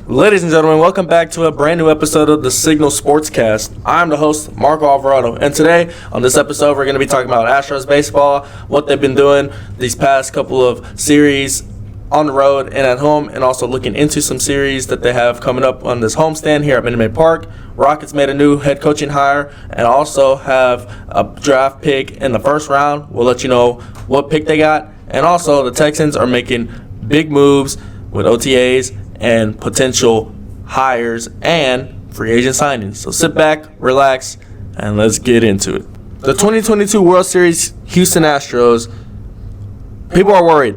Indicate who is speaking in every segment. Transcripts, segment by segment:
Speaker 1: Ladies and gentlemen, welcome back to a brand new episode of the Signal Sportscast. I'm the host, Marco Alvarado, and today on this episode we're going to be talking about Astros baseball, what they've been doing these past couple of series on the road and at home, and also looking into some series that they have coming up on this homestand here at Minute Maid Park. Rockets made a new head coaching hire and also have a draft pick in the first round. We'll let you know what pick they got. And also the Texans are making big moves with OTAs and potential hires and free agent signings. So sit back, relax, and let's get into it. The 2022 World Series Houston Astros, people are worried.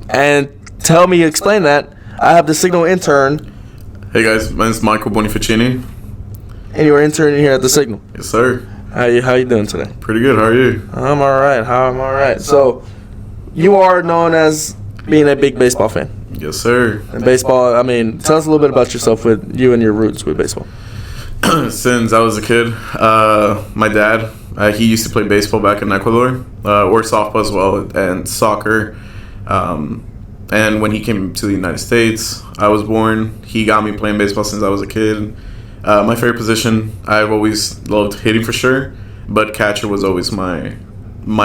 Speaker 1: And explain that. I have the Signal intern.
Speaker 2: Hey guys, my name's Michael Bonifaccini.
Speaker 1: And you're interning here at the Signal.
Speaker 2: Yes, sir.
Speaker 1: How you doing today?
Speaker 2: Pretty good. How are you?
Speaker 1: I'm all right. So, you are known as being a big baseball fan.
Speaker 2: Yes, sir.
Speaker 1: And baseball, tell us a little bit about yourself with you and your roots with baseball.
Speaker 2: Since I was a kid, my dad, he used to play baseball back in Ecuador, or softball as well, and soccer. And when he came to the United States, I was born. He got me playing baseball since I was a kid. My favorite position, I've always loved hitting for sure, but catcher was always my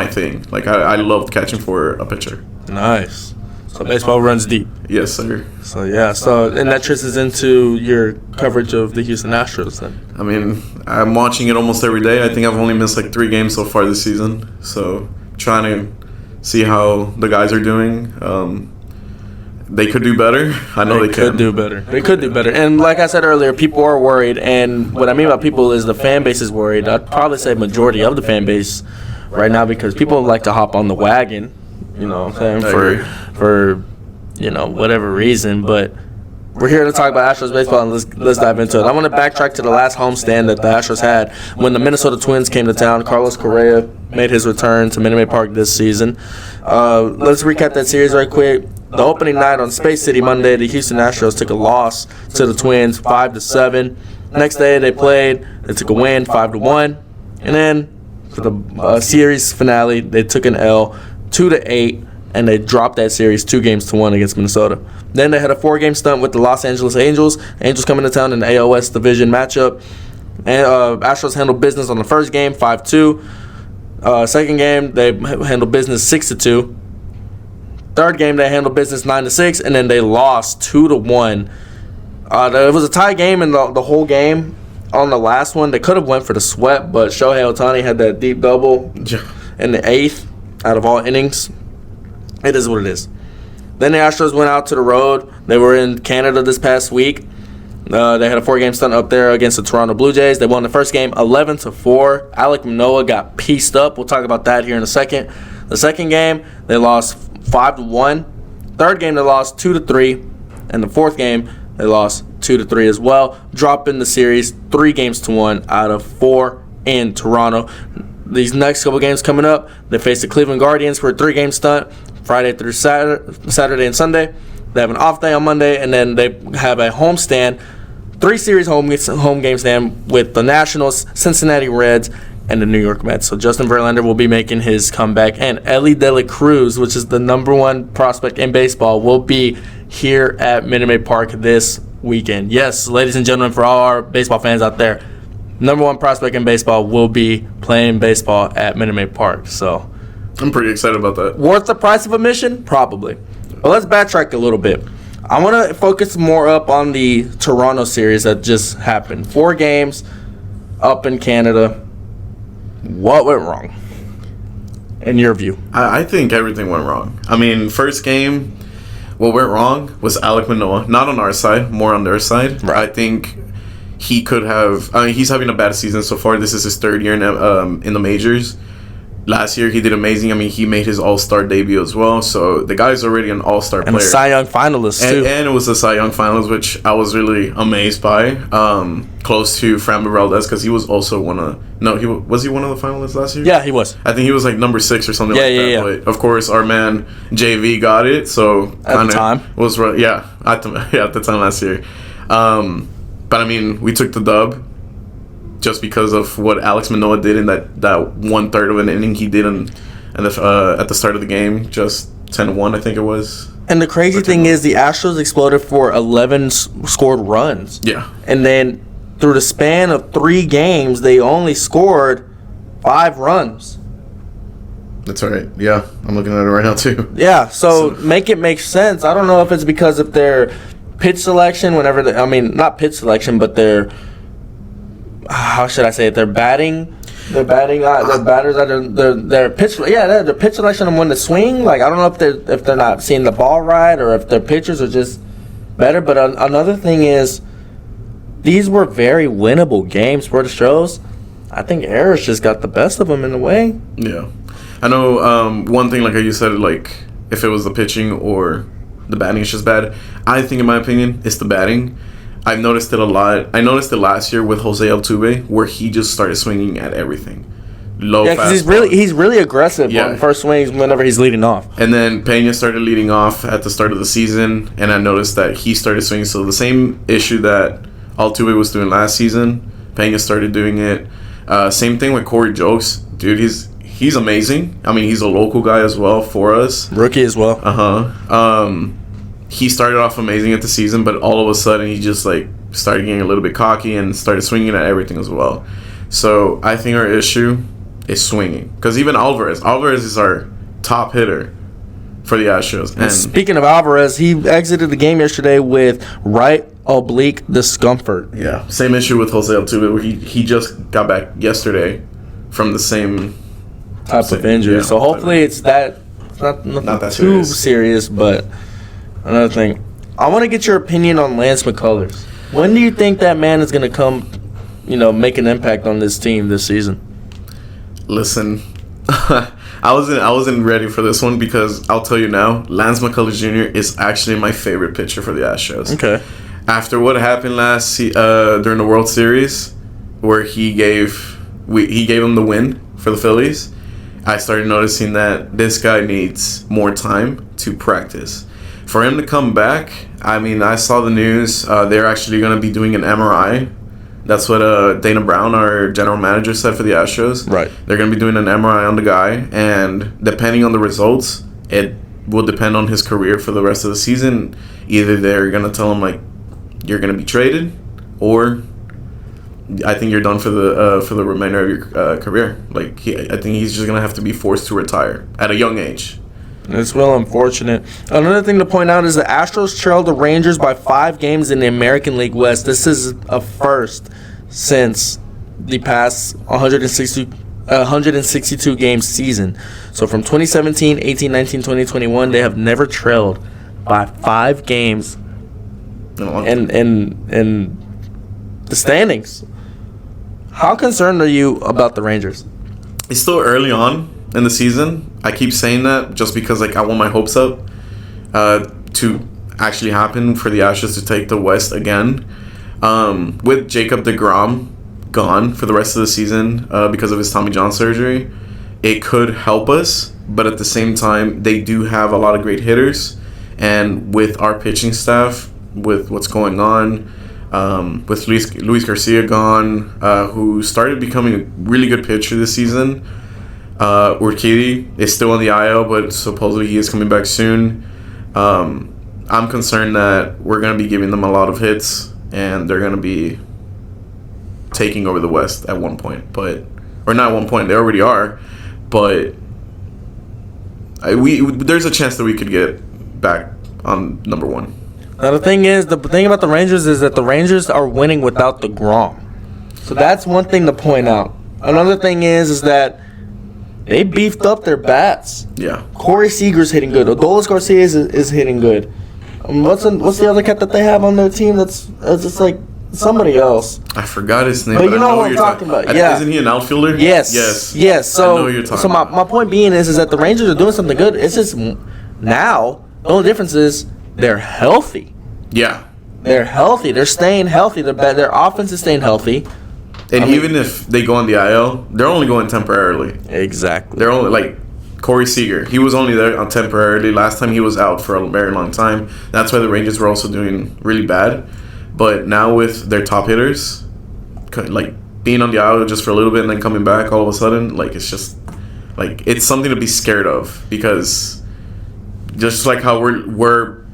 Speaker 2: thing. Like, I loved catching for a pitcher.
Speaker 1: Nice. So baseball runs deep.
Speaker 2: Yes, sir.
Speaker 1: And that translates into your coverage of the Houston Astros then.
Speaker 2: I'm watching it almost every day. I think I've only missed like 3 games so far this season. So trying to see how the guys are doing. They could do better. I know they
Speaker 1: could do better. They could do better. And like I said earlier, people are worried. And what I mean by people is the fan base is worried. I'd probably say majority of the fan base right now, because people like to hop on the wagon, you know what I'm saying, for whatever reason. But we're here to talk about Astros baseball, and let's dive into it. I want to backtrack to the last homestand that the Astros had when the Minnesota Twins came to town. Carlos Correa made his return to Minute Maid Park this season. Let's recap that series right quick. The opening night on Space City Monday, the Houston Astros took a loss to the Twins 5-7. Next day they played, they took a win 5-1, and then for the series finale they took an L 2-8. And they dropped that series 2-1 against Minnesota. Then they had a 4-game stunt with the Los Angeles Angels. Angels coming to town in the AOS division matchup. And Astros handled business on the first game, 5-2. Second game, they handled business 6-2. Third game, they handled business 9-6, and then they lost 2-1. It was a tie game in the whole game. On the last one, they could have went for the sweep, but Shohei Ohtani had that deep double in the 8th out of all innings. It is what it is. Then the Astros went out to the road. They were in Canada this past week. They had a 4-game stunt up there against the Toronto Blue Jays. They won the first game 11-4. Alek Manoah got pieced up. We'll talk about that here in a second. The second game, they lost 5-1. Third game, they lost 2-3. And the fourth game, they lost 2-3 as well, dropping the series 3-1 out of 4 in Toronto. These next couple games coming up, they face the Cleveland Guardians for a 3-game stunt, Friday through Saturday and Sunday. They have an off day on Monday, and then they have a homestand, 3-series home game stand with the Nationals, Cincinnati Reds, and the New York Mets. So Justin Verlander will be making his comeback, and Elly De La Cruz, which is the number 1 prospect in baseball, will be here at Minute Maid Park this weekend. Yes, ladies and gentlemen, for all our baseball fans out there, number 1 prospect in baseball will be playing baseball at Minute Maid Park. So
Speaker 2: I'm pretty excited about that.
Speaker 1: Worth the price of admission? Probably. But let's backtrack a little bit. I want to focus more up on the Toronto series that just happened. 4 games up in Canada. What went wrong, in your view?
Speaker 2: I think everything went wrong. First game, what went wrong was Alek Manoah. Not on our side, more on their side.
Speaker 1: Right.
Speaker 2: I think he could have. He's having a bad season so far. This is his 3rd year in the majors. Last year he did amazing. He made his All-Star debut as well. So the guy's already an All-Star player.
Speaker 1: And a Cy Young finalist too.
Speaker 2: And it was a Cy Young finalist, which I was really amazed by. Close to Framber Valdez, because he was also one of. No, was he one of the finalists last year?
Speaker 1: Yeah, he was.
Speaker 2: I think he was like number 6 or something like that.
Speaker 1: Yeah.
Speaker 2: But of course, our man JV got it. So
Speaker 1: at the time
Speaker 2: was right. Yeah, at the time last year. But we took the dub just because of what Alek Manoah did in that 1/3 of an inning he did at the start of the game, just 10-1, I think it was.
Speaker 1: And the crazy thing is the Astros exploded for 11 scored runs.
Speaker 2: Yeah.
Speaker 1: And then through the span of 3 games, they only scored 5 runs.
Speaker 2: That's right. Yeah, I'm looking at it right now too.
Speaker 1: Yeah, so make it make sense. I don't know if it's because of their pitch selection, not pitch selection, but their, how should I say it? Their batting. Their batters their pitch. Yeah, their pitch selection on when to swing. Like, I don't know if they're not seeing the ball right or if their pitchers are just better. But another thing is, these were very winnable games for the Astros. I think errors just got the best of them in a way.
Speaker 2: Yeah, I know. One thing, like you said, like if it was the pitching or the batting is just bad. I think, in my opinion, it's the batting. I've noticed it a lot. I noticed it last year with Jose Altuve, where he just started swinging at everything.
Speaker 1: Yeah, because he's really aggressive on first swings whenever he's leading off.
Speaker 2: And then Pena started leading off at the start of the season, and I noticed that he started swinging. So the same issue that Altuve was doing last season, Pena started doing it. Same thing with Corey Jokes. Dude, he's amazing. I mean, he's a local guy as well for us.
Speaker 1: Rookie as well.
Speaker 2: He started off amazing at the season, but all of a sudden he just like started getting a little bit cocky and started swinging at everything as well. So I think our issue is swinging, because even Alvarez is our top hitter for the Astros.
Speaker 1: And speaking of Alvarez, he exited the game yesterday with right oblique discomfort.
Speaker 2: Yeah, same issue with Jose Altuve, where he just got back yesterday from the same
Speaker 1: type of injury. Yeah, so hopefully it's not that too serious, but. Another thing, I want to get your opinion on Lance McCullers. When do you think that man is going to come, make an impact on this team this season?
Speaker 2: Listen, I wasn't ready for this one, because I'll tell you now, Lance McCullers Jr. is actually my favorite pitcher for the Astros.
Speaker 1: Okay.
Speaker 2: After what happened during the World Series, where he gave him the win for the Phillies, I started noticing that this guy needs more time to practice. For him to come back, I mean, I saw the news. They're actually going to be doing an MRI. That's what Dana Brown, our general manager, said for the Astros.
Speaker 1: Right.
Speaker 2: They're going to be doing an MRI on the guy, and depending on the results, it will depend on his career for the rest of the season. Either they're going to tell him, like, you're going to be traded, or I think you're done for the remainder of your career. Like, I think he's just going to have to be forced to retire at a young age.
Speaker 1: It's well unfortunate. Another thing to point out is the Astros trailed the Rangers by 5 games in the American League West. This is a first since the past 162 game season. So from 2017, 18, 19, 20, 21, they have never trailed by 5 games in the standings. How concerned are you about the Rangers?
Speaker 2: It's still early on in the season. I keep saying that just because, like, I want my hopes up to actually happen for the Astros to take the West again. With Jacob deGrom gone for the rest of the season because of his Tommy John surgery, it could help us, but at the same time, they do have a lot of great hitters, and with our pitching staff, with what's going on, with Luis Garcia gone, who started becoming a really good pitcher this season. Urquidy is still on the IL, but supposedly he is coming back soon. I'm concerned that we're going to be giving them a lot of hits, and they're going to be taking over the West at one point. Or not at one point, they already are. But there's a chance that we could get back on number 1.
Speaker 1: Now, the thing about the Rangers is that the Rangers are winning without deGrom. So that's one thing to point out. Another thing is that they beefed up their bats.
Speaker 2: Yeah.
Speaker 1: Corey Seager's hitting good. Adolis Garcia is hitting good. What's the other cat that they have on their team that's just like somebody else?
Speaker 2: I forgot his name.
Speaker 1: But you know what I'm talking about. Yeah.
Speaker 2: Isn't he an outfielder?
Speaker 1: Yes. So,
Speaker 2: I know you're talking about.
Speaker 1: My point being is that the Rangers are doing something good. It's just now, the only difference is they're healthy.
Speaker 2: Yeah.
Speaker 1: They're healthy. They're staying healthy. Their offense is staying healthy.
Speaker 2: And even if they go on the IL, they're only going temporarily.
Speaker 1: Exactly.
Speaker 2: They're only, like, Corey Seager. He was only there on temporarily. Last time he was out for a very long time. That's why the Rangers were also doing really bad. But now with their top hitters, like, being on the IL just for a little bit and then coming back all of a sudden, like, it's just, like, it's something to be scared of, because just like how we're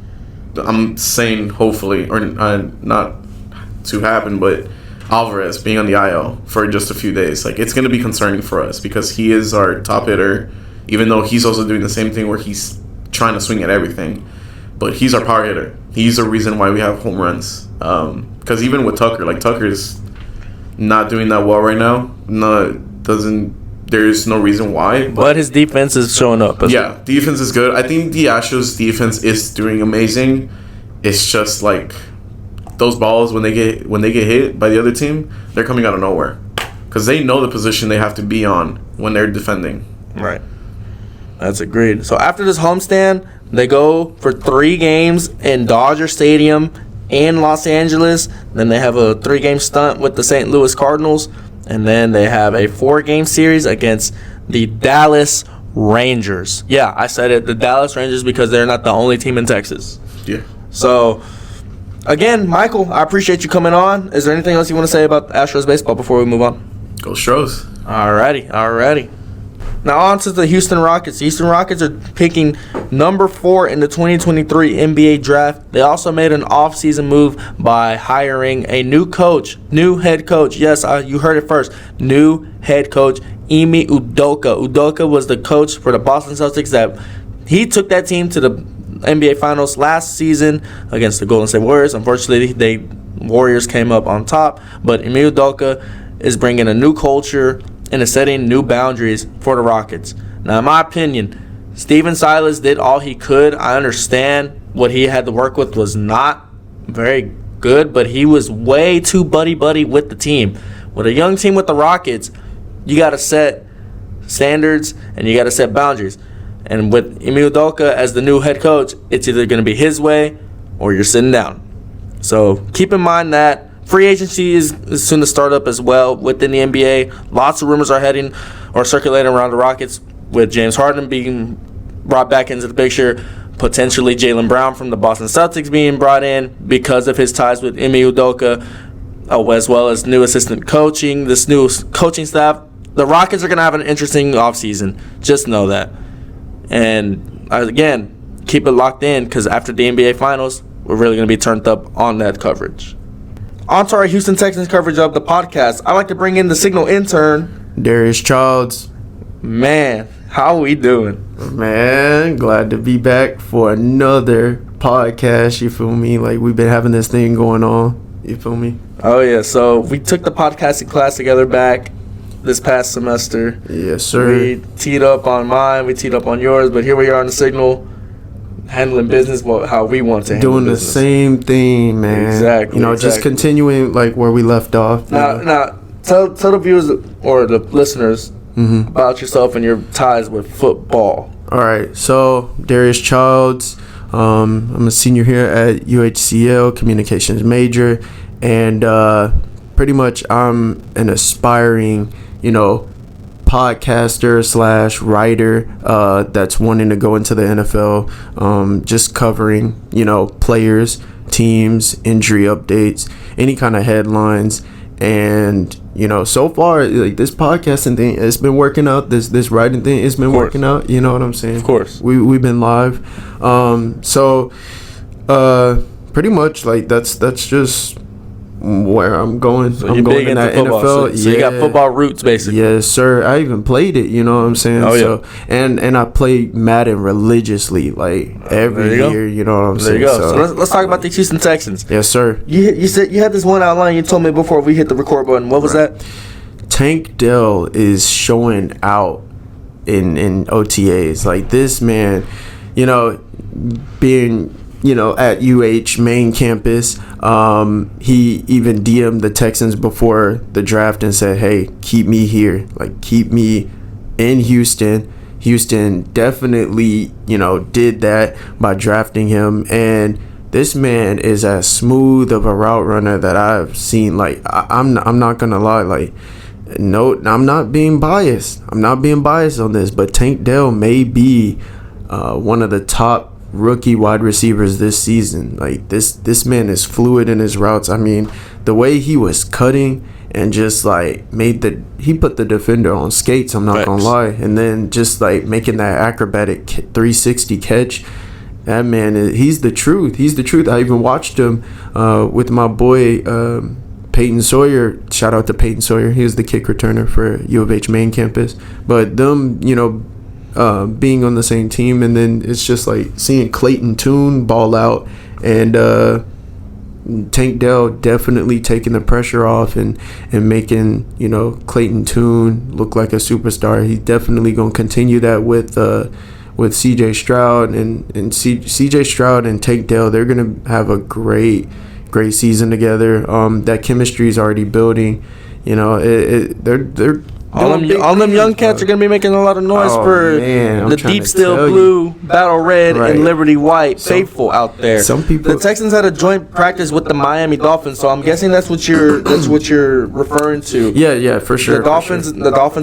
Speaker 2: I'm saying hopefully, or not to happen, but Alvarez being on the IL for just a few days, like it's going to be concerning for us because he is our top hitter, even though he's also doing the same thing where he's trying to swing at everything. But he's our power hitter. He's the reason why we have home runs. Because even with Tucker, like Tucker's not doing that well right now. There's no reason why.
Speaker 1: But his defense is showing up.
Speaker 2: Yeah, defense is good. I think the Astros defense is doing amazing. It's just like those balls when they get hit by the other team, they're coming out of nowhere because they know the position they have to be on when they're defending.
Speaker 1: Right. That's agreed. So after this homestand, they go for 3 games in Dodger Stadium in Los Angeles. Then they have a 3-game stunt with the St. Louis Cardinals. And then they have a 4-game series against the Dallas Rangers. Yeah, I said it, the Dallas Rangers, because they're not the only team in Texas.
Speaker 2: Yeah.
Speaker 1: So, again, Michael, I appreciate you coming on. Is there anything else you want to say about Astros baseball before we move on?
Speaker 2: Go Stros.
Speaker 1: Alrighty. Now on to the Houston Rockets. The Houston Rockets are picking number 4 in the 2023 NBA draft. They also made an offseason move by hiring a new head coach. Yes, you heard it first. New head coach, Ime Udoka. Udoka was the coach for the Boston Celtics that he took that team to the NBA Finals last season against the Golden State Warriors. Unfortunately, the Warriors came up on top, but Ime Udoka is bringing a new culture and is setting new boundaries for the Rockets. Now, in my opinion, Steven Silas did all he could. I understand what he had to work with was not very good, but he was way too buddy-buddy with the team. With a young team with the Rockets, you got to set standards and you got to set boundaries. And with Ime Udoka as the new head coach, it's either going to be his way or you're sitting down. So keep in mind that free agency is soon to start up as well within the NBA. Lots of rumors are circulating around the Rockets with James Harden being brought back into the picture, potentially Jaylen Brown from the Boston Celtics being brought in because of his ties with Ime Udoka, as well as new assistant coaching, this new coaching staff. The Rockets are going to have an interesting offseason. Just know that. And again, keep it locked in because after the NBA Finals, we're really going to be turned up on that coverage. On to our Houston Texans coverage of the podcast. I'd like to bring in the Signal intern,
Speaker 3: Darius Childs.
Speaker 1: Man, how we doing?
Speaker 3: Man, glad to be back for another podcast, you feel me? Like, we've been having this thing going on, you feel me?
Speaker 1: Oh, yeah, so we took the podcasting class together back this past semester.
Speaker 3: Yes, sir.
Speaker 1: We teed up on mine, we teed up on yours, but here we are on the Signal, handling business how we want to handle
Speaker 3: doing
Speaker 1: business.
Speaker 3: The same thing, man.
Speaker 1: Exactly.
Speaker 3: Just continuing like where we left off.
Speaker 1: Now tell the viewers or the listeners about yourself and your ties with football.
Speaker 3: All right, so Darius Childs, I'm a senior here at UHCL, communications major, and pretty much I'm an aspiring, podcaster / writer that's wanting to go into the NFL, just covering players, teams, injury updates, any kind of headlines. And so far, like, this podcasting thing, it's been working out. This writing thing, it's been working out. You know what I'm saying?
Speaker 1: Of course.
Speaker 3: We've been live. So pretty much like that's just where I'm going.
Speaker 1: So
Speaker 3: I'm
Speaker 1: you're
Speaker 3: going
Speaker 1: big
Speaker 3: in
Speaker 1: into
Speaker 3: that
Speaker 1: football.
Speaker 3: NFL.
Speaker 1: So you got football roots, basically.
Speaker 3: Yes, sir. I even played it. You know what I'm saying?
Speaker 1: Oh, yeah.
Speaker 3: So and I played Madden religiously, like every year. You know what I'm saying?
Speaker 1: There you go. So let's talk about the Houston Texans.
Speaker 3: Yes, sir.
Speaker 1: You said you had this one outline you told me before we hit the record button. What was that?
Speaker 3: Tank Dell is showing out in OTAs. Like, this man, being at UH main campus, he even DM'd the Texans before the draft and said, hey, keep me here, like, keep me in Houston. Houston definitely did that by drafting him, and this man is as smooth of a route runner that I've seen. Like, I'm not gonna lie, like, no, I'm not being biased on this, but Tank Dell may be one of the top rookie wide receivers this season. Like, this man is fluid in his routes. I mean, the way he was cutting and just like he put the defender on skates, I'm not gonna lie, and then just like making that acrobatic 360 catch, That man, he's the truth. He's the truth. I even watched him with my boy Peyton Sawyer. Shout out to Peyton Sawyer. He was the kick returner for U of H main campus. But them, being on the same team, and then it's just like seeing Clayton Tune ball out, and Tank Dell definitely taking the pressure off and making Clayton Tune look like a superstar. He's definitely gonna continue that with CJ Stroud and CJ Stroud and Tank Dell. They're gonna have a great season together. That chemistry is already building. They're
Speaker 1: all them young cats are going to be making a lot of noise for the Deep Steel Blue, Battle Red, and Liberty White faithful out there. The Texans had a joint practice with the Miami Dolphins, so I'm guessing that's what you're referring to.
Speaker 3: Yeah, for sure.
Speaker 1: The Dolphins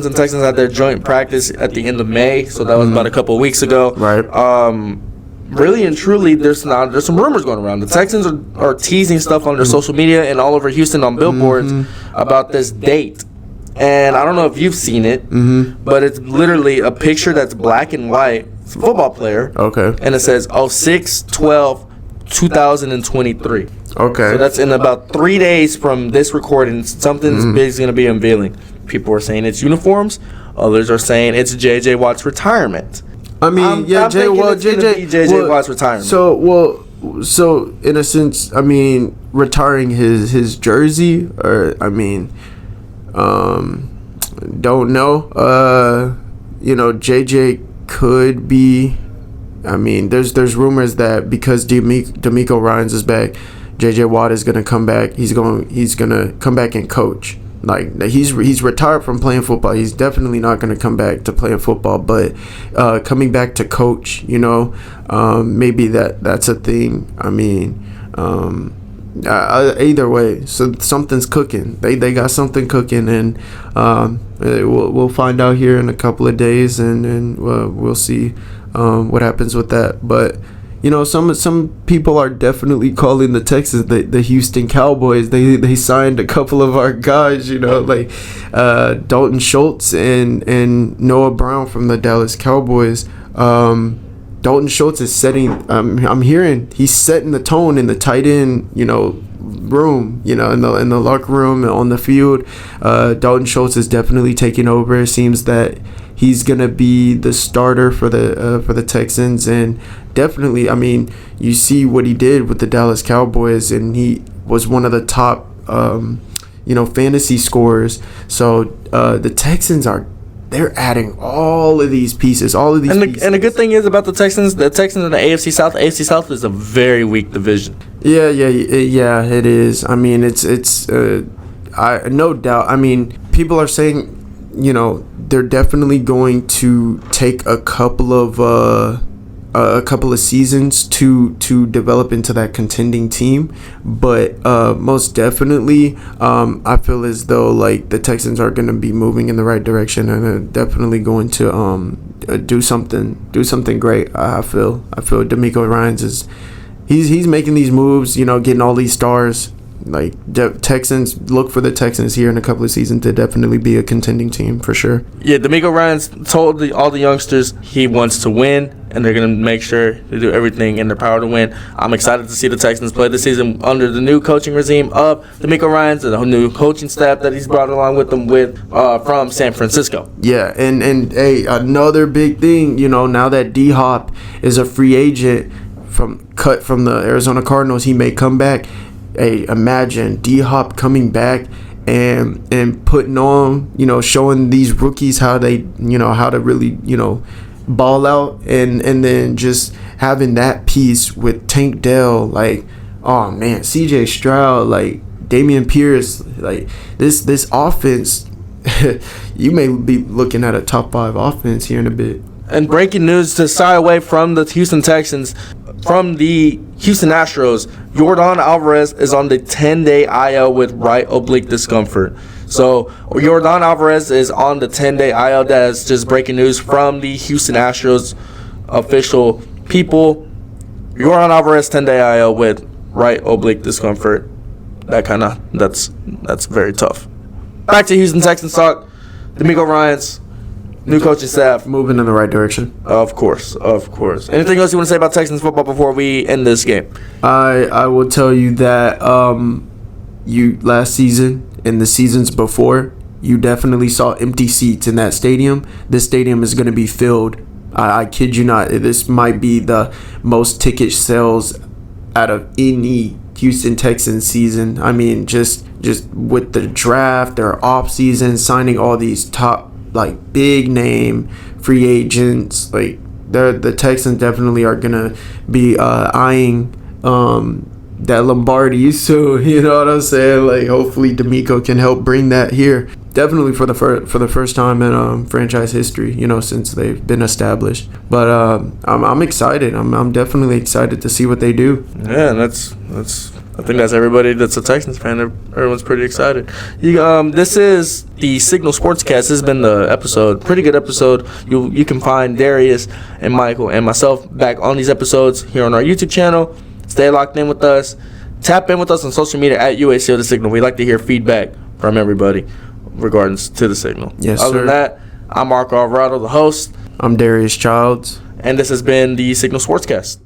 Speaker 1: and Texans had their joint practice at the end of May, so that was about a couple of weeks ago.
Speaker 3: Right.
Speaker 1: Really and truly, there's some rumors going around. The Texans are teasing stuff on their social media and all over Houston on billboards about this date. And I don't know if you've seen it, but it's literally a picture that's black and white. It's a football player.
Speaker 3: Okay.
Speaker 1: And it says 06/12/2023.
Speaker 3: Okay.
Speaker 1: So that's in about 3 days from this recording. Something big is going to be unveiling. People are saying it's uniforms. Others are saying it's J.J. Watt's retirement.
Speaker 3: I mean,
Speaker 1: J.J. Watt's retirement.
Speaker 3: So in a sense, I mean, retiring his jersey, or I mean, don't know. JJ could be. I mean, there's rumors that because D'Amico Ryans is back, JJ Watt is gonna come back. He's gonna come back and coach. Like, he's retired from playing football. He's definitely not going to come back to playing football, but coming back to coach, maybe that's a thing. I mean, either way, so something's cooking. They got something cooking, and we'll find out here in a couple of days, and we'll see what happens with that. But some people are definitely calling the Texans the Houston Cowboys. They signed a couple of our guys, like Dalton Schultz and Noah Brown from the Dallas Cowboys. Dalton Schultz is setting. I'm hearing he's setting the tone in the tight end, room, in the locker room and on the field. Dalton Schultz is definitely taking over. It seems that he's gonna be the starter for the Texans, and definitely, I mean, you see what he did with the Dallas Cowboys, and he was one of the top, fantasy scorers. So the Texans they're adding all of these pieces, pieces.
Speaker 1: And the good thing is about the Texans in the AFC South. AFC South is a very weak division.
Speaker 3: Yeah, it is. I mean, it's no doubt. I mean, people are saying, they're definitely going to take a couple of seasons to develop into that contending team, but most definitely, I feel as though like the Texans are going to be moving in the right direction, and are definitely going to do something great. I feel D'Amico Ryans he's making these moves, getting all these stars. Like, Texans, look for the Texans here in a couple of seasons to definitely be a contending team for sure.
Speaker 1: Yeah, D'Amico Ryans told all the youngsters he wants to win, and they're going to make sure to do everything in their power to win. I'm excited to see the Texans play this season under the new coaching regime of D'Amico Ryans and the new coaching staff that he's brought along with them from San Francisco.
Speaker 3: Yeah, and hey, another big thing, now that D-Hop is a free agent cut from the Arizona Cardinals, he may come back. Hey, imagine D-Hop coming back and putting on, showing these rookies how they, how to really, ball out, and then just having that piece with Tank Dell, like, oh man, CJ Stroud, like Dameon Pierce, like this offense, you may be looking at a top 5 offense here in a bit.
Speaker 1: And breaking news to shy away from the Houston Texans, from the Houston Astros, Yordan Alvarez is on the 10-day IL with right oblique discomfort. So Yordan Alvarez is on the 10-day IL. That is just breaking news from the Houston Astros official people. Yordan Alvarez 10-day IL with right oblique discomfort. That's very tough. Back to Houston Texans talk. D'Amico Ryans, New coaching staff.
Speaker 3: Moving in the right direction.
Speaker 1: Of course. Anything else you want to say about Texans football before we end this game?
Speaker 3: I will tell you that you last season and the seasons before, you definitely saw empty seats in that stadium. This stadium is going to be filled. I kid you not. This might be the most ticket sales out of any Houston Texans season. I mean, just with the draft, their off season, signing all these top like big name free agents, like the Texans definitely are gonna be eyeing that Lombardi. So you know what I'm saying? Like hopefully D'Amico can help bring that here. Definitely for the first time in franchise history, you know, since they've been established. But I'm excited. I'm definitely excited to see what they do.
Speaker 1: Yeah, and that's I think that's everybody that's a Texans fan. Everyone's pretty excited. This is the Signal Sportscast. This has been the episode. Pretty good episode. You can find Darius and Michael and myself back on these episodes here on our YouTube channel. Stay locked in with us. Tap in with us on social media at UACO The Signal. We like to hear feedback from everybody regarding to the Signal.
Speaker 3: Yes,
Speaker 1: Other
Speaker 3: sir.
Speaker 1: than that, I'm Marco Alvarado, the host.
Speaker 3: I'm Darius Childs.
Speaker 1: And this has been the Signal Sportscast.